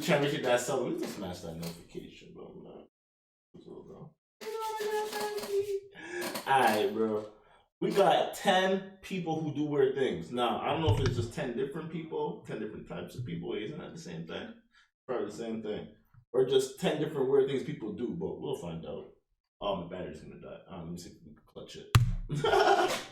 trying to make sure that's something. Let me just smash that notification, bro. Alright, bro. We got 10 people who do weird things. Now, I don't know if it's just 10 different people, 10 different types of people. Isn't that the same thing? Probably the same thing. Or just 10 different weird things people do, but we'll find out. Oh, my battery's gonna die. Let me see if we can clutch it.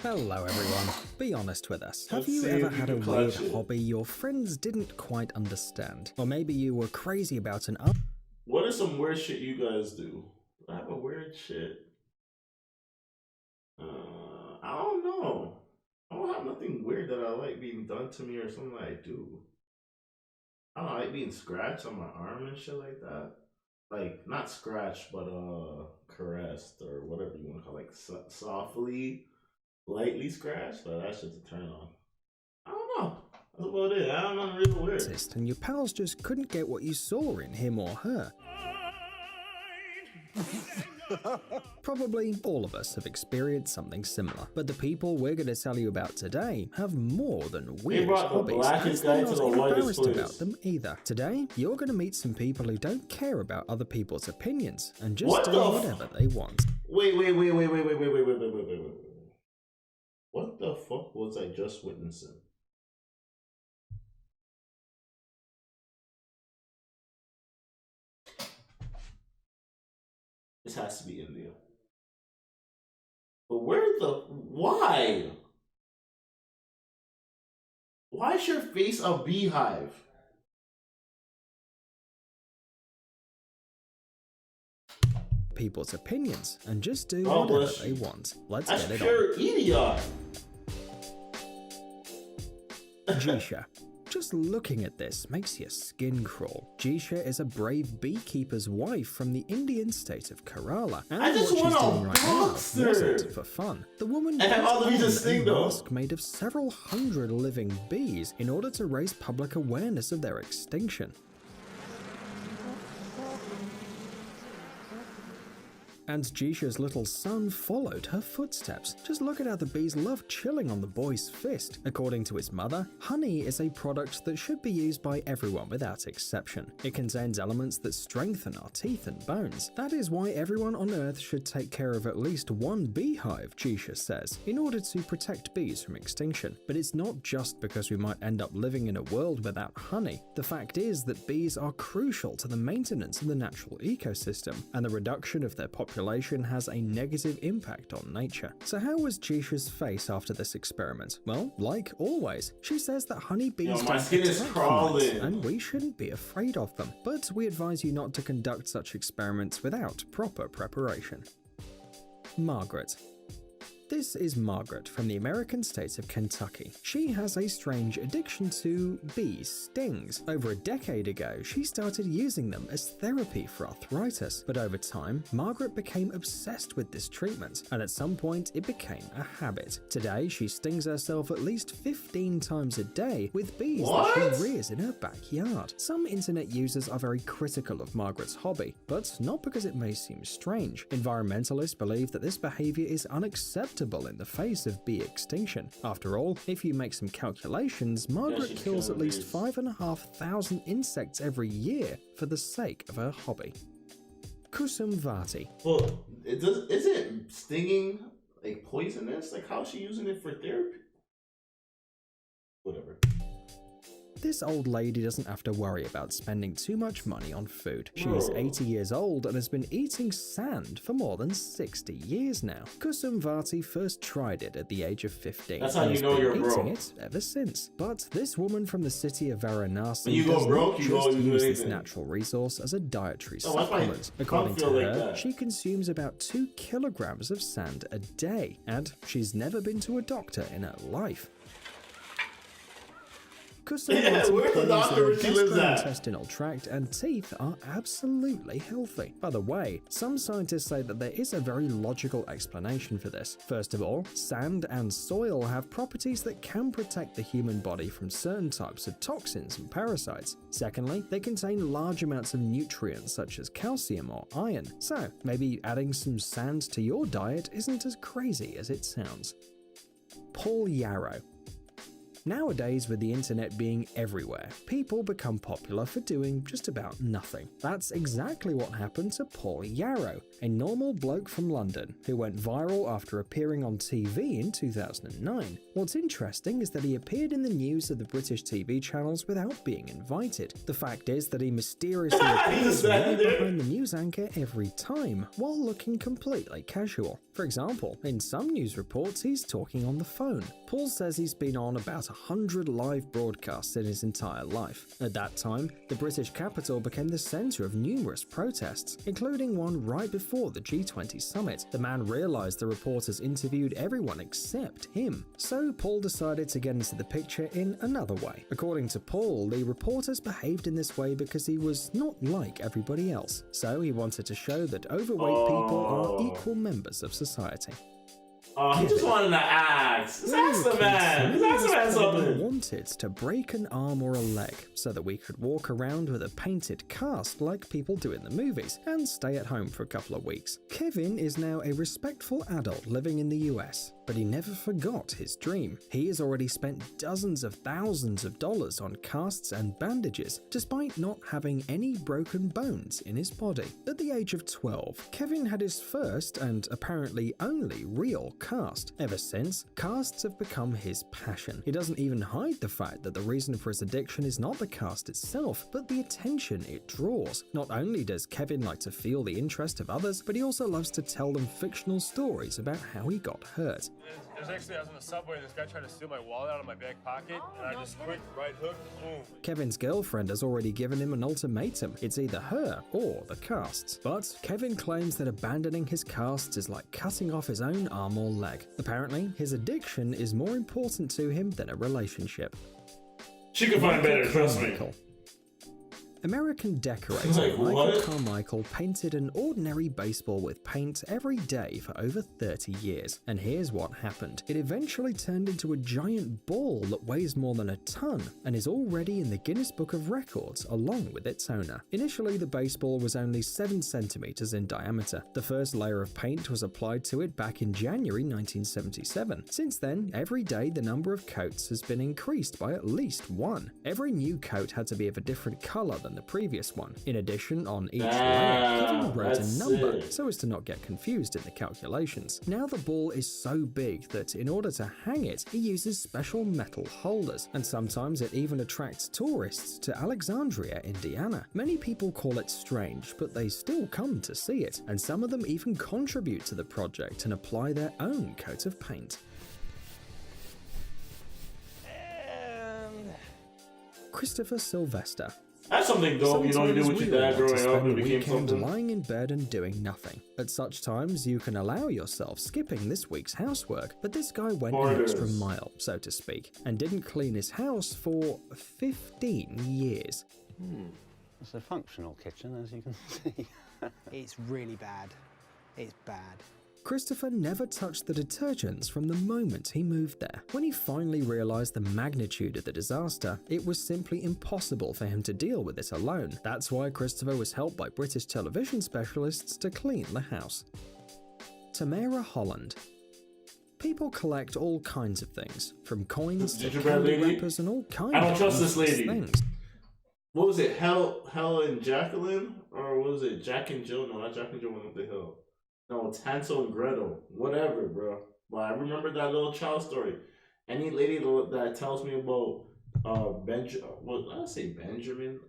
Hello everyone, be honest with us. Have you ever had a weird hobby your friends didn't quite understand? Or maybe you were crazy about an art? What are some weird shit you guys do? I have a weird shit. I don't know. I don't have nothing weird that I like being done to me or something that I do. I don't know, I like being scratched on my arm and shit like that. Like, not scratched, but caressed or whatever you want to call it. Like, softly, lightly scratched. But that shit's a turn on. I don't know. That's about it. I don't know, real weird. And your pals just couldn't get what you saw in him or her. Probably all of us have experienced something similar, but the people we're going to tell you about today have more than weird hobbies, and they're not embarrassed about them either. Today, you're going to meet some people who don't care about other people's opinions and just do whatever they want. Wait. What the fuck was I just witnessing? This has to be India. But why? Why is your face a beehive? People's opinions and just do whatever they want. Let's get it on. Pure idiot. Jisha. Just looking at this makes your skin crawl. Jisha is a brave beekeeper's wife from the Indian state of Kerala. And I just what want she's a doing right now boxer. wasn't for fun. The woman put on a mask made of several hundred living bees in order to raise public awareness of their extinction. And Jisha's little son followed her footsteps. Just look at how the bees love chilling on the boy's fist. According to his mother, honey is a product that should be used by everyone without exception. It contains elements that strengthen our teeth and bones. That is why everyone on Earth should take care of at least one beehive, Jisha says, in order to protect bees from extinction. But it's not just because we might end up living in a world without honey. The fact is that bees are crucial to the maintenance of the natural ecosystem, and the reduction of their population has a negative impact on nature. So how was Jisha's face after this experiment? Well, like always, she says that honeybees don't attack humans, and we shouldn't be afraid of them. But we advise you not to conduct such experiments without proper preparation. Margaret. This is Margaret from the American state of Kentucky. She has a strange addiction to bee stings. Over a decade ago, she started using them as therapy for arthritis. But over time, Margaret became obsessed with this treatment, and at some point it became a habit. Today, she stings herself at least 15 times a day with bees that she rears in her backyard. Some internet users are very critical of Margaret's hobby, but not because it may seem strange. Environmentalists believe that this behavior is unacceptable in the face of bee extinction. After all, if you make some calculations, Margaret kills at least 5,500 insects every year for the sake of her hobby. Kusumvati. Well, is it stinging like poisonous? Like, how is she using it for therapy? Whatever. This old lady doesn't have to worry about spending too much money on food. She is 80 years old and has been eating sand for more than 60 years now. Kusumvati first tried it at the age of 15 That's how you know you're broke. Eating it ever since. But this woman from the city of Varanasi you does broke, not just use this natural resource as a dietary supplement. According to her, she consumes about 2 kilograms of sand a day, and she's never been to a doctor in her life. Kusumvati claims that her gastrointestinal tract and teeth are absolutely healthy. By the way, some scientists say that there is a very logical explanation for this. First of all, sand and soil have properties that can protect the human body from certain types of toxins and parasites. Secondly, they contain large amounts of nutrients such as calcium or iron. So, maybe adding some sand to your diet isn't as crazy as it sounds. Paul Yarrow. Nowadays, with the internet being everywhere, people become popular for doing just about nothing. That's exactly what happened to Paul Yarrow, a normal bloke from London who went viral after appearing on TV in 2009. What's interesting is that he appeared in the news of the British TV channels without being invited. The fact is that he mysteriously appears right behind the news anchor every time, while looking completely casual. For example, in some news reports he's talking on the phone. Paul says he's been on about 100 live broadcasts in his entire life. At that time, the British capital became the centre of numerous protests, including one right before the G20 summit. The man realised the reporters interviewed everyone except him, so Paul decided to get into the picture in another way. According to Paul, the reporters behaved in this way because he was not like everybody else, so he wanted to show that overweight people are equal members of society. Oh, he just wanted to ask. Just ask the man. Just ask the man something. Wanted to break an arm or a leg so that we could walk around with a painted cast like people do in the movies and stay at home for a couple of weeks. Kevin is now a respectful adult living in the US, but he never forgot his dream. He has already spent dozens of thousands of dollars on casts and bandages, despite not having any broken bones in his body. At the age of 12, Kevin had his first and apparently only real cast. Ever since, casts have become his passion. He doesn't even hide the fact that the reason for his addiction is not the cast itself, but the attention it draws. Not only does Kevin like to feel the interest of others, but he also loves to tell them fictional stories about how he got hurt. There's actually, I was on the subway and this guy tried to steal my wallet out of my back pocket, and I just quick right hook, boom. Kevin's girlfriend has already given him an ultimatum. It's either her or the casts. But Kevin claims that abandoning his casts is like cutting off his own arm or leg. Apparently, his addiction is more important to him than a relationship. She can find better, trust me. American decorator Michael Carmichael painted an ordinary baseball with paint every day for over 30 years. And here's what happened. It eventually turned into a giant ball that weighs more than a ton and is already in the Guinness Book of Records along with its owner. Initially, the baseball was only 7 centimeters in diameter. The first layer of paint was applied to it back in January 1977. Since then, every day the number of coats has been increased by at least 1. Every new coat had to be of a different color than the previous one. In addition, on each layer, Kevin wrote a number so as to not get confused in the calculations. Now the ball is so big that in order to hang it, he uses special metal holders, and sometimes it even attracts tourists to Alexandria, Indiana. Many people call it strange, but they still come to see it, and some of them even contribute to the project and apply their own coat of paint. Christopher Sylvester. That's something dope, you know, you do with your dad growing up and it became something. Lying in bed and doing nothing. At such times, you can allow yourself skipping this week's housework, but this guy went an extra mile, so to speak, and didn't clean his house for 15 years. It's a functional kitchen, as you can see. It's really bad. It's bad. Christopher never touched the detergents from the moment he moved there. When he finally realized the magnitude of the disaster, it was simply impossible for him to deal with it alone. That's why Christopher was helped by British television specialists to clean the house. Tamara Holland. People collect all kinds of things, from coins to candy wrappers and all kinds of things. What was it, Hell and Jacqueline? Or what was it, Jack and Jill? No, not Jack and Jill went up the hill. No, it's Hansel and Gretel. Whatever, bro. But I remember that little child story. Any lady that tells me about Benjamin?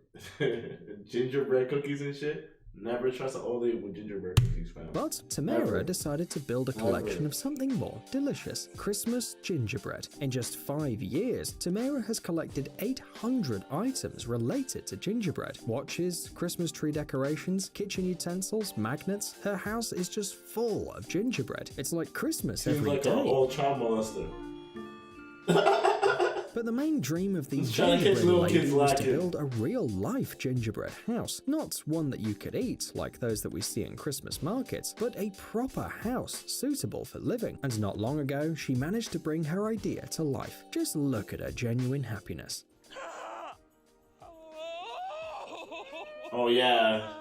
Gingerbread cookies and shit. Never trust an old lady with gingerbread cookies, fam. But Tamara decided to build a collection of something more delicious: Christmas gingerbread. In just 5 years, Tamara has collected 800 items related to gingerbread. Watches, Christmas tree decorations, kitchen utensils, magnets. Her house is just full of gingerbread. It's like Christmas every day. Seems like an old child molester. But the main dream of these gingerbread ladies was to build a real-life gingerbread house. Not one that you could eat, like those that we see in Christmas markets, but a proper house suitable for living. And not long ago, she managed to bring her idea to life. Just look at her genuine happiness. Oh yeah.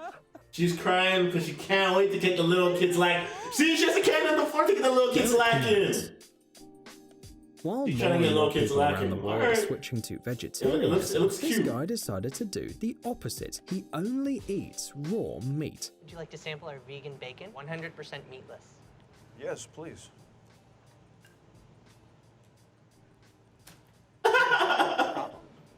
She's crying because she can't wait to get the little kids like. See, she has a candy on the floor to get the little kids lacking. While He's more trying to and get more little kids people around lacking. the world are Alright. switching to vegetarianism, It looks this cute. guy decided to do the opposite. He only eats raw meat. Would you like to sample our vegan bacon? 100% meatless. Yes, please.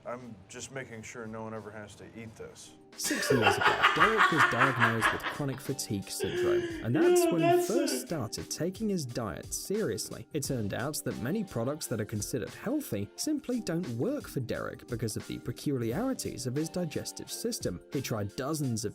I'm just making sure no one ever has to eat this. 6 years ago, Derek was diagnosed with chronic fatigue syndrome, and that's when he first started taking his diet seriously. It turned out that many products that are considered healthy simply don't work for Derek because of the peculiarities of his digestive system. He tried dozens of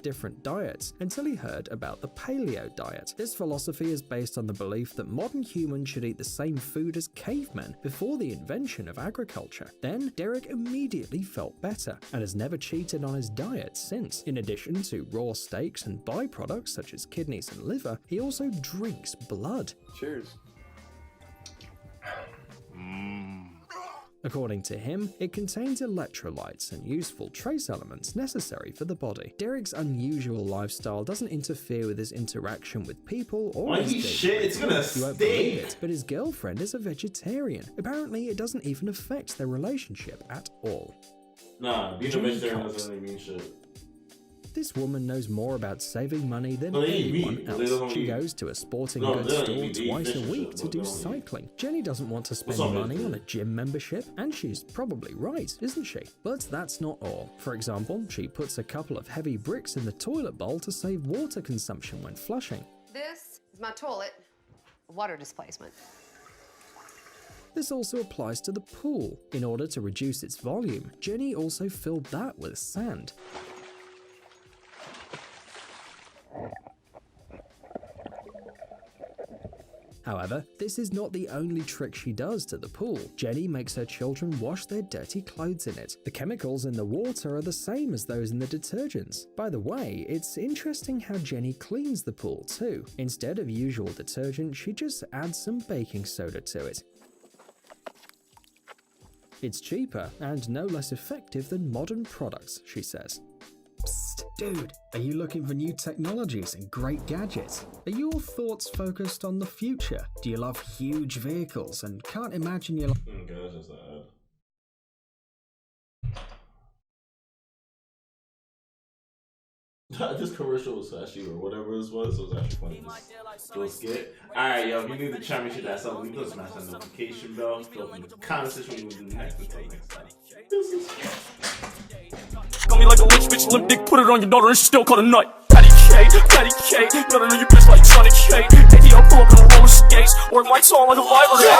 different diets until he heard about the paleo diet. This philosophy is based on the belief that modern humans should eat the same food as cavemen before the invention of agriculture. Then, Derek immediately felt better and has never cheated on his diet since. In addition to raw steaks and byproducts such as kidneys and liver, he also drinks blood. Cheers. According to him, it contains electrolytes and useful trace elements necessary for the body. Derek's unusual lifestyle doesn't interfere with his interaction with people or When his he daily shit, it's gonna routine. You won't believe stink. it, but his girlfriend is a vegetarian. Apparently, it doesn't even affect their relationship at all. Nah, being a Jenny vegetarian Cox. doesn't really mean shit. This woman knows more about saving money than Well, they eat anyone meat, but they don't else. She eat- goes to a sporting No, goods they don't store eat meat, they eat twice fish a and week shit, to but do they don't eat. cycling. Jenny doesn't want to spend up, money mate? on a gym membership, and she's probably right, isn't she? But that's not all. For example, she puts a couple of heavy bricks in the toilet bowl to save water consumption when flushing. This is my toilet. Water displacement. This also applies to the pool. In order to reduce its volume, Jenny also filled that with sand. However, this is not the only trick she does to the pool. Jenny makes her children wash their dirty clothes in it. The chemicals in the water are the same as those in the detergents. By the way, it's interesting how Jenny cleans the pool too. Instead of usual detergent, she just adds some baking soda to it. It's cheaper and no less effective than modern products, she says. Psst, dude, are you looking for new technologies and great gadgets? Are your thoughts focused on the future? Do you love huge vehicles and can't imagine your life? Okay, that's just an ad. This commercial was actually, or whatever this was actually funny. This little skit. Alright, yo, if you need the championship, that's something. You can smash that notification bell. Feel in the comment section what we do next. Until next time. Deuces. Got me like a rich bitch, limp dick, put it on your daughter and she still call a nut. Patty cake, gotta know your bitch like Johnny Cake. ATL pull up in roller skates, or lights on like a library.